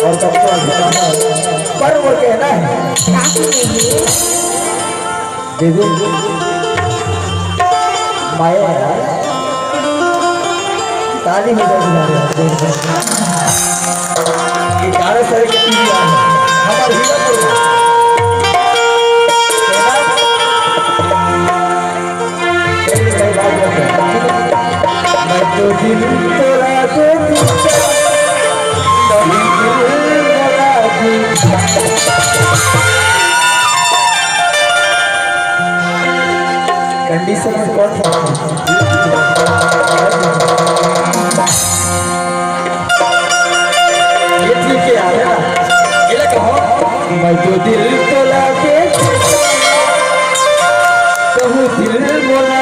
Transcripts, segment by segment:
और सबको पर वो कहना है देवी माया ताली हो जाए ग्यारह साल की टीवी है हमारे हीरा मैं तो दिल तेरा देखी कंडीशन में कौन सा ये ठीक है यार ये कहो मैं तो दिल तो लाके कहूँ दिल बोला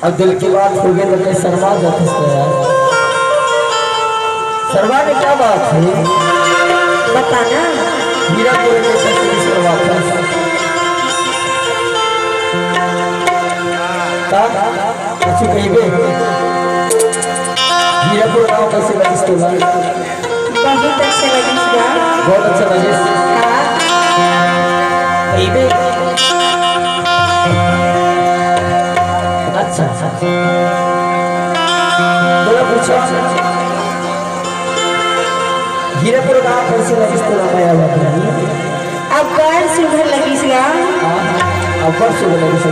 अब दिल की बात हो गई तो शर्मा जाते यार शर्मा ने क्या बात है बताना हीरा पूरे में कैसे शर्मा था अच्छी कहिए हीरा पूरे गाँव कैसे लगी स्टोरी बहुत अच्छा लगी बहुत अच्छा लगी कहिए अच्छा पूछो हीरापुर गाँव कैसे लगी अब कर सुधर लगी अब कर सुधर लगी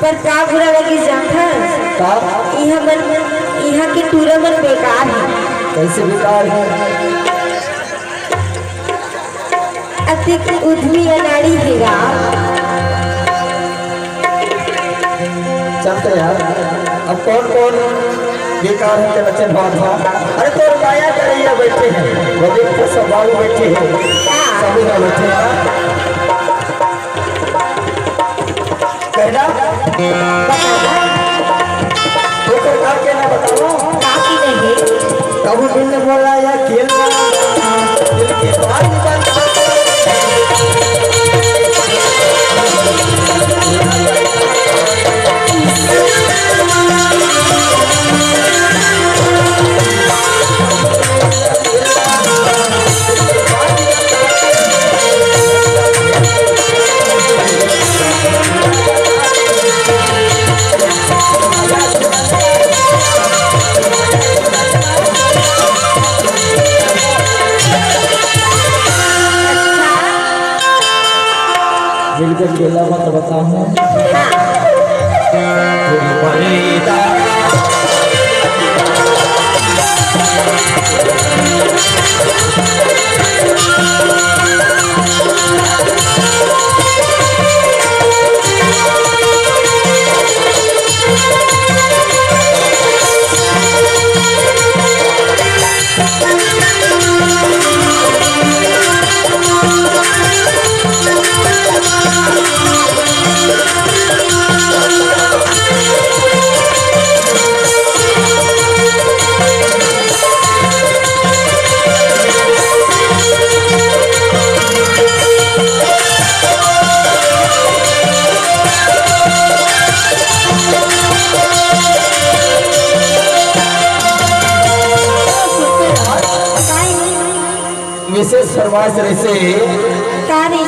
पर का बुरा लगी जानता यहाँ के टूरा मन बेकार है कैसे बेकार है अतिक उद्यमी अनाड़ी है चलते यार अब कौन कौन बेकार है बच्चे बात था अरे तो माया कर बैठे हैं वो देखते सब बाबू बैठे हैं सभी का बैठे कहना तो क्या कहना बताओ काफी नहीं कबू दिल ने बोला या खेलना दिल के बात मिलकर केला मत बताऊं विशेष फरमाइश रही से का नहीं